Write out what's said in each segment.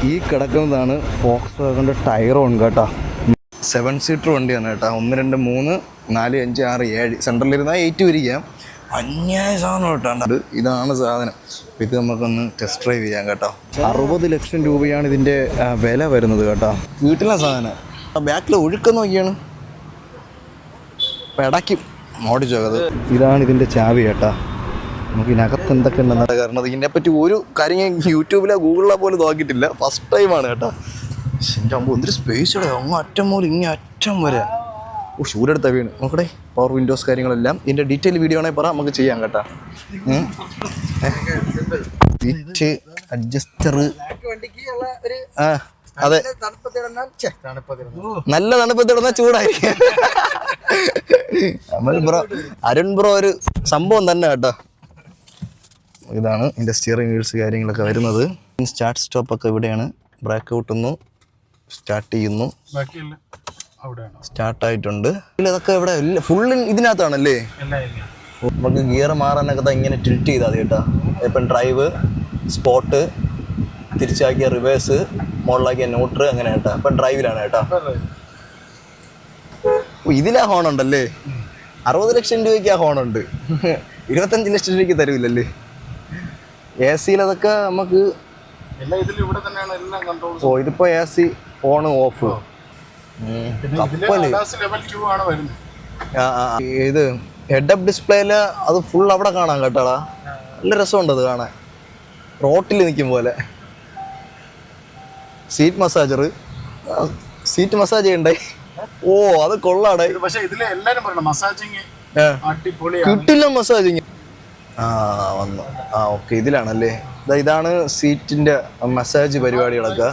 ഈ കിടക്കുന്നതാണ് Fox വാഗൻ്റെ Tyrone കേട്ടോ. 7 സീറ്റർ വണ്ടിയാണ് കേട്ടോ. 1 2 3 4 5 6 7 സെൻട്രലിരുന്നാൽ 8 വരിക്കാം. അന്യായ സാധനം കേട്ടോ. ഇതാണ് സാധനം. ഇത് നമുക്കൊന്ന് ടെസ്റ്റ് ഡ്രൈവ് ചെയ്യാം കേട്ടോ. 60 ലക്ഷം രൂപയാണ് ഇതിൻ്റെ വില വരുന്നത് കേട്ടോ. വീട്ടിലെ സാധനം. ബാക്കിൽ ഒഴുക്കം നോക്കിയാണ് പെടയ്ക്കും ഓടിച്ചത്. ഇതാണ് ഇതിൻ്റെ ചാവി കേട്ടോ. നമുക്ക് ഇതിനകത്ത് എന്തൊക്കെ ഉണ്ടെന്നാണ് കാരണം ഇതിനെപ്പറ്റി ഒരു കാര്യം ഞാൻ യൂട്യൂബിലോ ഗൂഗിളിലോ പോലും നോക്കിയിട്ടില്ല. ഫസ്റ്റ് ടൈമാണ് കേട്ടോ. എൻ്റെ അമ്പോ എന്തൊരു സ്പേസ് ഇവിടെ, അങ്ങ് അറ്റം മുതൽ ഇങ്ങനെ അറ്റം വരെ. ഷൂരെടുത്ത വീണ് നോക്കട്ടെ. പവർ വിൻഡോസ് കാര്യങ്ങളെല്ലാം ഇതിൻ്റെ ഡീറ്റെയിൽ വീഡിയോ ആണെങ്കിൽ പറ, നമുക്ക് ചെയ്യാം കേട്ടോ. സീറ്റ് അഡ്ജസ്റ്റർ, ആ അതെ, നല്ല തണുപ്പത്തിടുന്ന ചൂടായിരിക്കും. അരുൺ ബ്രോ ഒരു സംഭവം തന്നെ കേട്ടോ. ഇതാണ് ഇതിൻ്റെ സ്റ്റിയറിംഗ് വീൽസ് കാര്യങ്ങളൊക്കെ വരുന്നത്. സ്റ്റാർട്ട് സ്റ്റോപ്പ് ഒക്കെ ഇവിടെയാണ്. ബ്രേക്ക് ഔട്ടുന്നു, സ്റ്റാർട്ട് ചെയ്യുന്നു, സ്റ്റാർട്ടായിട്ടുണ്ട്. ഇതൊക്കെ ഇവിടെ ഫുള്ള് ഇതിനകത്താണല്ലേ. നമുക്ക് ഗിയർ മാറാനൊക്കെ ഇങ്ങനെ ടിൽറ്റ് ചെയ്താൽ മതി കേട്ടോ. ഇപ്പം ഡ്രൈവ്, സ്പോട്ട്, തിരിച്ചാക്കിയ റിവേഴ്സ്, മുകളിലാക്കിയ ന്യൂട്രൽ, അങ്ങനെ കേട്ടോ. ഇപ്പം ഡ്രൈവിലാണ് കേട്ടോ. ഇതിലാ ഹോണുണ്ടല്ലേ. 60 ലക്ഷം രൂപയ്ക്ക് ആ ഹോണുണ്ട്. 25 ലക്ഷം രൂപയ്ക്ക് തരൂല്ലല്ലേ. എ സിയിലതൊക്കെ നമുക്ക് ഇതിപ്പോ എ സി ഓൺ ഓഫ്. ഇത് ഹെഡ് അപ്പ് ഡിസ്പ്ലേയില് അത് ഫുൾ അവിടെ കാണാം കേട്ടാടാ. നല്ല രസമുണ്ട് അത് കാണാൻ, റോട്ടിൽ നിൽക്കും പോലെ. സീറ്റ് മസാജർ, സീറ്റ് മസാജ് ചെയ്യണ്ടേ. ഓ അത് കൊള്ളാടേ. കിട്ടില്ല മസാജിങ്. വന്നു. ഓക്കെ, ഇതിലാണല്ലേ. ഇതാണ് സീറ്റിന്റെ മസാജ് പരിപാടികളൊക്കെ.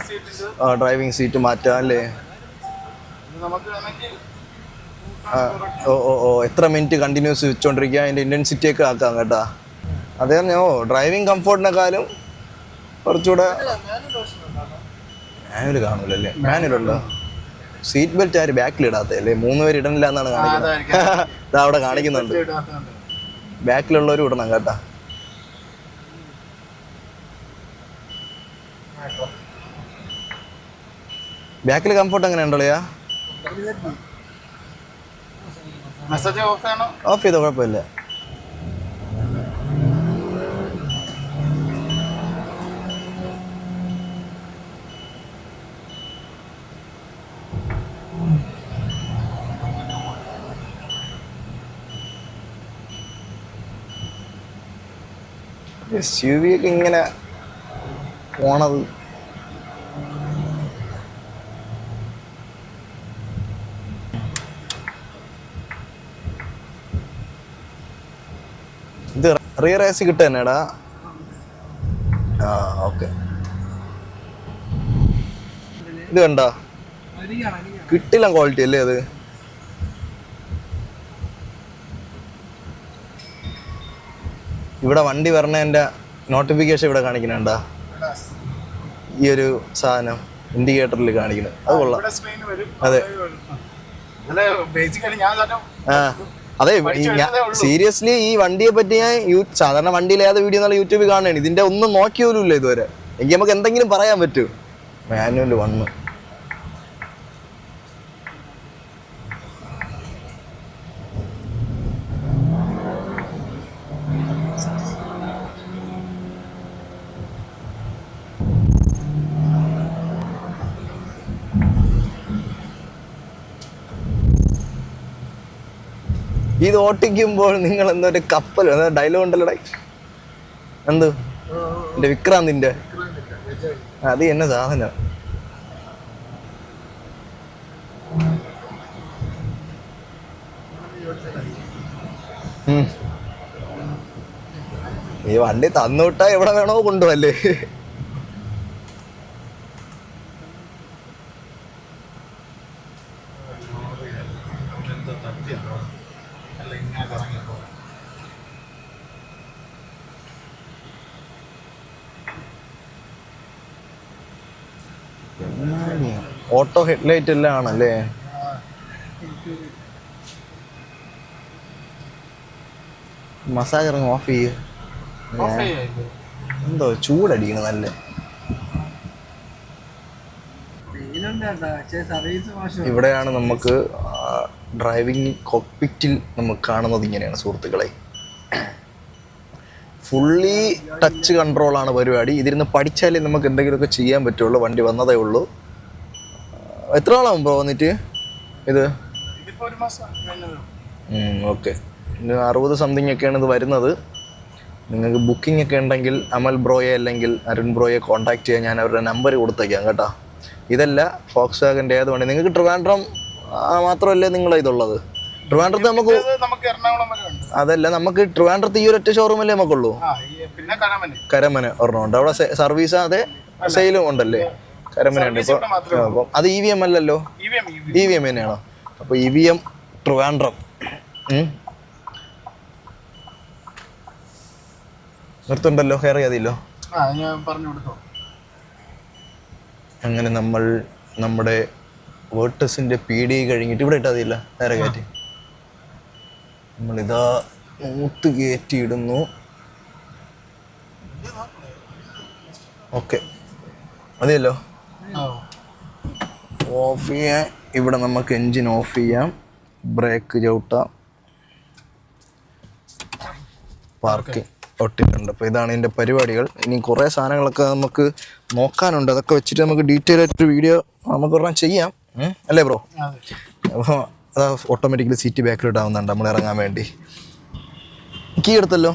ഡ്രൈവിംഗ് സീറ്റ് മാറ്റാം അല്ലേ. എത്ര മിനിറ്റ് കണ്ടിന്യൂസ് വെച്ചോണ്ടിരിക്കുക, അതിന്റെ ഇന്റൻസിറ്റി ഒക്കെ ആക്കാം കേട്ടാ. അതേ പറഞ്ഞോ, ഡ്രൈവിംഗ് കംഫോർട്ടിനെക്കാളും കുറച്ചുകൂടെ. മാനുവൽ കാണൂലല്ലേ. മാനുവലുണ്ടോ? സീറ്റ് ബെൽറ്റ് ആര് ബാക്കിലിടാത്തല്ലേ? 3 പേര് ഇടണില്ല എന്നാണ് കാണിക്കുന്നത്. അവിടെ കാണിക്കുന്നുണ്ട്. ബാക്കിലുള്ളവരും ഇടണം കേട്ടാ. ബാക്കിൽ കംഫോർട്ട് എങ്ങനെ ഉണ്ടോളിയാ? ഓഫ് ചെയ്തോ, കുഴപ്പമില്ല. SUV ഒക്കെ ഇങ്ങനെ പോണത്. ഇത് റിയർ AC കിട്ടുക തന്നെടാ. ഓക്കെ. ഇത് കണ്ടോ, കിട്ടില്ല ക്വാളിറ്റി അല്ലേ അത്. ഇവിടെ വണ്ടി വരണതിൻ്റെ നോട്ടിഫിക്കേഷൻ ഇവിടെ കാണിക്കുന്നുണ്ടാ. ഈ ഒരു സാധനം ഇൻഡിക്കേറ്ററിൽ കാണിക്കുന്നത്, അത് കൊള്ളാം. അതെ അതെ. സീരിയസ്ലി ഈ വണ്ടിയെ പറ്റി ഞാൻ സാധാരണ വണ്ടിയിൽ ഏത് വീഡിയോ എന്നുള്ള യൂട്യൂബിൽ കാണുകയാണ്. ഇതിന്റെ ഒന്നും നോക്കി പോലും ഇല്ല ഇതുവരെ. എങ്കിൽ നമുക്ക് എന്തെങ്കിലും പറയാൻ പറ്റൂ. മാനുവൽ 1. ഇത് ഓട്ടിക്കുമ്പോൾ നിങ്ങൾ എന്തൊരു കപ്പൽ ഡയലോഗ് ഉണ്ടല്ലോടെ. എന്ത് എന്റെ വിക്രാന്തിന്റെ അത് എന്നെ സാധനം. ഈ വണ്ടി തന്നുവിട്ടാ എവിടെ വേണോ കൊണ്ടുപോവല്ലേ. ഓട്ടോ ഹെഡ്ലൈറ്റ് എല്ലാം ആണല്ലേ. മസാജ് ഇറങ്ങും. ഓഫ് ചെയ്യ്. എന്തോ ചൂടടിക്കണം നല്ല. ഇവിടെയാണ് നമുക്ക് ഡ്രൈവിംഗ് കോക്പിറ്റിൽ നമുക്ക് കാണുന്നത് ഇങ്ങനെയാണ് സുഹൃത്തുക്കളെ. ഫുള്ളി ടച്ച് കൺട്രോളാണ് പരിപാടി. ഇതിരുന്ന് പഠിച്ചാലേ നമുക്ക് എന്തെങ്കിലുമൊക്കെ ചെയ്യാൻ പറ്റുള്ളൂ. വണ്ടി വന്നതേ ഉള്ളൂ. എത്ര നാളാവും ബ്രോ വന്നിട്ട് ഇത്? ഓക്കെ, 60 സംതിങ് ഒക്കെയാണ് ഇത് വരുന്നത്. നിങ്ങൾക്ക് ബുക്കിംഗ് ഒക്കെ ഉണ്ടെങ്കിൽ അമൽ ബ്രോയെ അല്ലെങ്കിൽ അരുൺ ബ്രോയെ കോൺടാക്ട് ചെയ്യാൻ ഞാൻ അവരുടെ നമ്പർ കൊടുത്തേക്കാം കേട്ടോ. ഇതല്ല ഫോക്സ് വാഗൻ്റെ ഏത് വണ്ടി നിങ്ങൾക്ക് ട്രിവാൻഡ്രം മാത്രമല്ലേ നിങ്ങളെ ഇതുള്ളത്? ട്രിവാൻഡ്രത്ത് നമുക്ക് അതല്ല, നമുക്ക് ട്രിവാൻഡ്രത്ത് ഈ ഒരൊറ്റ ഷോറൂമല്ലേ നമുക്കുള്ളൂ. കരമന ഒരെണ്ണമുണ്ട് അവിടെ സർവീസ്, അതെ സെയിലും ഉണ്ടല്ലേ? കരമനയുണ്ട്. ഇപ്പോൾ അപ്പം അത് EVM അല്ലല്ലോ, EVM തന്നെയാണോ? അപ്പോൾ EVM ട്രിവാൻഡ്രം. നിർത്തുണ്ടല്ലോ, ഹെയർ ചെയ്യാതില്ലോ. അങ്ങനെ നമ്മൾ നമ്മുടെ വേർട്ടസിൻ്റെ PD കഴിഞ്ഞിട്ട് ഇവിടെ ഇട്ടാൽ മതിയില്ല, നേരെ കയറ്റി നമ്മളിതാ മൂത്ത് കയറ്റിയിടുന്നു. ഓക്കെ മതിയല്ലോ. ഓഫ് ചെയ്യാൻ ഇവിടെ നമുക്ക് എൻജിൻ ഓഫ് ചെയ്യാം, ബ്രേക്ക് ചവിട്ടാം, പാർക്കിംഗ് ഒട്ടിട്ടുണ്ട്. അപ്പോൾ ഇതാണ് ഇതിൻ്റെ പരിപാടികൾ. ഇനി കുറേ സാധനങ്ങളൊക്കെ നമുക്ക് നോക്കാനുണ്ട്. അതൊക്കെ വെച്ചിട്ട് നമുക്ക് ഡീറ്റെയിൽ ആയിട്ടൊരു വീഡിയോ നമുക്ക് ഒരെണ്ണം ചെയ്യാം, അല്ലേ ബ്രോ? അപ്പോൾ അത് ഓട്ടോമാറ്റിക്കലി സീറ്റ് ബാക്കിലോട്ടാവുന്നുണ്ട് നമ്മൾ ഇറങ്ങാൻ വേണ്ടി. കീ എടുത്തല്ലോ.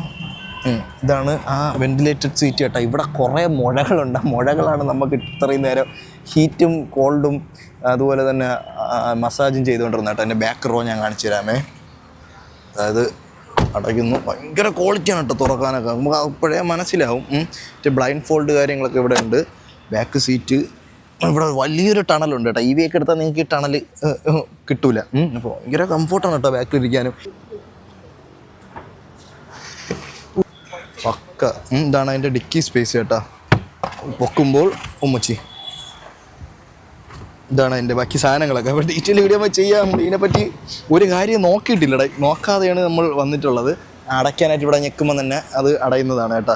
ഇതാണ് ആ വെന്റിലേറ്റഡ് സീറ്റ് കേട്ടോ. ഇവിടെ കുറേ മുഴകളുണ്ട്. ആ മുഴകളാണ് നമുക്ക് ഇത്രയും നേരം ഹീറ്റും കോൾഡും അതുപോലെ തന്നെ മസാജും ചെയ്തുകൊണ്ടിരുന്നത് കേട്ടോ. എൻ്റെ ബാക്ക് റോ ഞാൻ കാണിച്ചു തരാമേ. അതായത് അടയ്ക്കുന്നു, ഭയങ്കര ക്വാളിറ്റിയാണ് കേട്ടോ തുറക്കാനൊക്കെ. നമുക്ക് അപ്പോഴേ മനസ്സിലാവും. ബ്ലൈൻഡ് ഫോൾഡ് കാര്യങ്ങളൊക്കെ ഇവിടെ ഉണ്ട്. ബാക്ക് സീറ്റ് ഇവിടെ വലിയൊരു ടണലുണ്ട് കേട്ടോ. EV ഒക്കെ എടുത്താൽ നിങ്ങൾക്ക് ഈ ടണൽ കിട്ടൂല. അപ്പോൾ ഭയങ്കര കംഫോർട്ടാണ് കേട്ടോ ബാക്കിലിരിക്കാനും. പക്ക. ഇതാണ് അതിൻ്റെ ഡിക്കി സ്പേസ് കേട്ടോ. പൊക്കുമ്പോൾ ഉമ്മച്ചി ഇതാണ് അതിൻ്റെ ബാക്കി സാധനങ്ങളൊക്കെ. അപ്പോൾ ഡീറ്റെയിൽ വീഡിയോ ചെയ്യാം. ഇതിനെപ്പറ്റി ഒരു കാര്യം നോക്കിയിട്ടില്ല, നോക്കാതെയാണ് നമ്മൾ വന്നിട്ടുള്ളത്. അടയ്ക്കാനായിട്ട് ഇവിടെ ഞെക്കുമ്പോൾ തന്നെ അത് അടയുന്നതാണ് കേട്ടോ.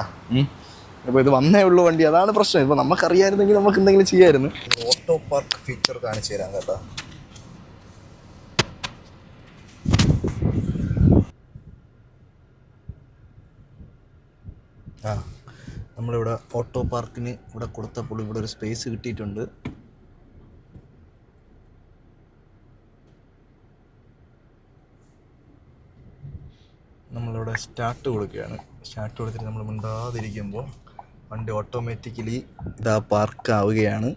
അപ്പോൾ ഇത് വന്നേ ഉള്ളൂ വണ്ടി, അതാണ് പ്രശ്നം. ഇപ്പോൾ നമുക്കറിയാമായിരുന്നെങ്കിൽ നമുക്ക് എന്തെങ്കിലും ചെയ്യാമായിരുന്നു. ഓട്ടോ പാർക്ക് ഫീച്ചർ കാണിച്ചു തരാം കേട്ടോ. നമ്മളിവിടെ ഓട്ടോ പാർക്കിന് ഇവിടെ കൊടുത്തപ്പോൾ ഇവിടെ ഒരു സ്പേസ് കിട്ടിയിട്ടുണ്ട്. നമ്മളിവിടെ സ്റ്റാർട്ട് കൊടുക്കുകയാണ്. സ്റ്റാർട്ട് കൊടുത്തിട്ട് നമ്മൾ മിണ്ടാതിരിക്കുമ്പോൾ വണ്ടി ഓട്ടോമാറ്റിക്കലി ഇതാ പാർക്ക് ആവുകയാണ്.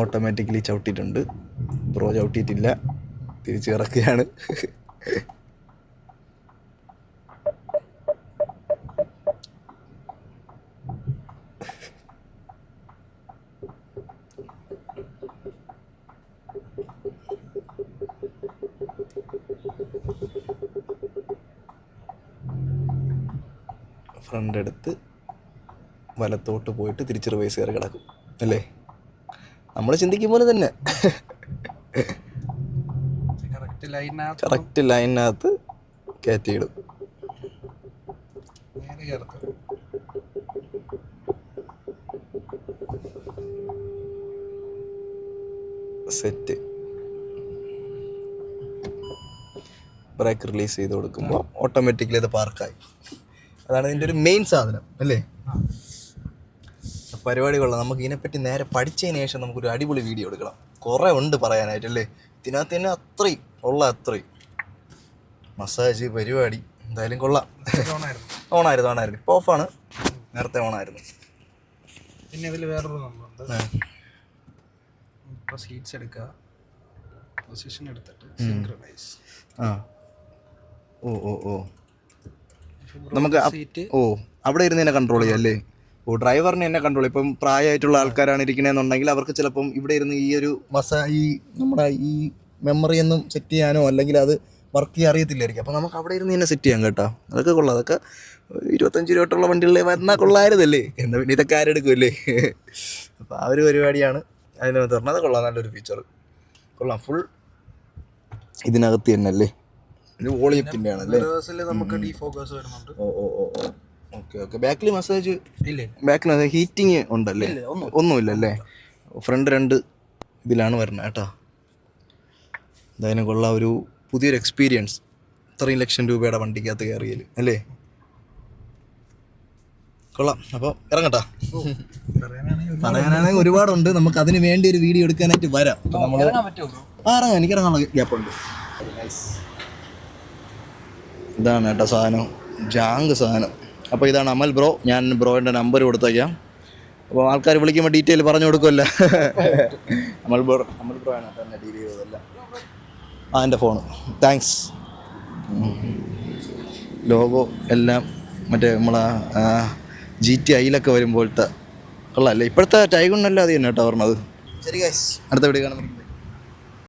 ഓട്ടോമാറ്റിക്കലി ചവിട്ടിയിട്ടുണ്ട്. ബ്രോ ചവിട്ടിയിട്ടില്ല, തിരിച്ച് ഇറക്കുകയാണ്. ഫ്രണ്ട് എടുത്ത് വലത്തോട്ട് പോയിട്ട് തിരിച്ച് റിവേഴ്സ് കയറി കിടക്കും അല്ലേ? നമ്മൾ ചിന്തിക്കും പോലെ തന്നെ കറക്റ്റ് ലൈനകത്ത് കയറ്റിയിടും. സെറ്റ്. ബ്രേക്ക് റിലീസ് ചെയ്ത് കൊടുക്കുമ്പോൾ ഓട്ടോമാറ്റിക്കലി അത് പാർക്കായി. അതാണ് ഇതിൻ്റെ ഒരു മെയിൻ സാധനം അല്ലേ? പരിപാടികളുള്ള നമുക്ക് ഇതിനെപ്പറ്റി നേരെ പഠിച്ചതിന് ശേഷം നമുക്കൊരു അടിപൊളി വീഡിയോ എടുക്കണം. കുറേ ഉണ്ട് പറയാനായിട്ടല്ലേ? ഇതിനകത്ത് തന്നെ അത്രയും മസാജ് പരിപാടി എന്തായാലും കൊള്ളാം. ഓണായിരുന്നു. ഇപ്പോൾ ഓഫാണ്, നേരത്തെ ഓണായിരുന്നു. പിന്നെ ഇതിൽ വേറൊരു സംഭവമുണ്ട്. ഇപ്പോൾ സീറ്റ്സ് എടുക്കുക, പൊസിഷൻ എടുത്തിട്ട് സിൻക്രണൈസ്. നമുക്ക് അവിടെ ഇരുന്ന് തന്നെ കൺട്രോൾ ചെയ്യാം അല്ലേ? ഡ്രൈവറിനെ തന്നെ കൺട്രോൾ. ഇപ്പം പ്രായമായിട്ടുള്ള ആൾക്കാരാണ് ഇരിക്കണേന്നുണ്ടെങ്കിൽ അവർക്ക് ചിലപ്പം ഇവിടെ ഇരുന്ന് ഈ ഒരു ഈ നമ്മുടെ ഈ മെമ്മറിയൊന്നും സെറ്റ് ചെയ്യാനോ അല്ലെങ്കിൽ അത് വർക്ക് ചെയ്യാൻ അറിയത്തില്ലായിരിക്കും. അപ്പോൾ നമുക്ക് അവിടെ ഇരുന്ന് തന്നെ സെറ്റ് ചെയ്യാം കേട്ടോ. അതൊക്കെ കൊള്ളാം. അതൊക്കെ 25 രൂപയുള്ള വണ്ടികളിൽ വന്നാൽ കൊള്ളായിരുന്നല്ലേ? എന്നാൽ പിന്നെ ഇതൊക്കെ ആരെടുക്കുമല്ലേ? അപ്പോൾ ആ ഒരു പരിപാടിയാണ് അതിനകത്ത് പറഞ്ഞത്. അത് കൊള്ളാം, നല്ലൊരു ഫീച്ചർ കൊള്ളാം. ഫുൾ ഇതിനകത്ത് തന്നെ അല്ലേ? ഇത് വോളിയത്തിൻ്റെ ആണല്ലേ? നമുക്ക് ഡീഫോക്കസ് വരുന്നുണ്ട്. Okay okay. ബാക്കിൽ മസാജ് ഇല്ല ബാക്കിൽ ഹീറ്റിങ് ഉണ്ടല്ലേ? ഒന്നുമില്ലല്ലേ? ഫ്രണ്ട് 2 ഇതിലാണ് വരുന്നത് കേട്ടോ. എന്തായാലും കൊള്ളാം, ഒരു പുതിയൊരു എക്സ്പീരിയൻസ്. 3 ലക്ഷം രൂപയുടെ വണ്ടിക്കകത്ത് കയറിയൽ അല്ലേ? കൊള്ളാം. അപ്പോൾ ഇറങ്ങട്ടാ. പറയാനാണെങ്കിൽ ഒരുപാടുണ്ട്, നമുക്ക് അതിന് വേണ്ടി ഒരു വീഡിയോ എടുക്കാനായിട്ട് വരാം. അപ്പോൾ നമ്മൾ ഇറങ്ങാം, എനിക്ക് ഇറങ്ങാനുള്ള ഗ്യാപ്പുണ്ട്. ഇതാണ് കേട്ടോ സാധനം, ജാങ്ക് സാധനം. അപ്പോൾ ഇതാണ് അമൽ ബ്രോ. ഞാൻ ബ്രോയുടെ നമ്പർ കൊടുത്തേക്കാം. അപ്പോൾ ആൾക്കാർ വിളിക്കുമ്പോൾ ഡീറ്റെയിൽ പറഞ്ഞു കൊടുക്കുമല്ലോ. അമൽ ബ്രോ ആണ് കേട്ടോ എന്നെ ഡീൽ ചെയ്തതല്ല. എൻ്റെ ഫോണ്. താങ്ക്സ്. ലോഗോ എല്ലാം മറ്റേ നമ്മളെ GT-Iലൊക്കെ വരുമ്പോഴത്തെ കൊള്ളാമല്ലേ? ഇപ്പോഴത്തെ ടൈഗുണ്ണല്ല അത് തന്നെ കേട്ടോ പറഞ്ഞത്. ശരി ഗൈസ്, അടുത്ത വീഡിയോ കാണുന്നു.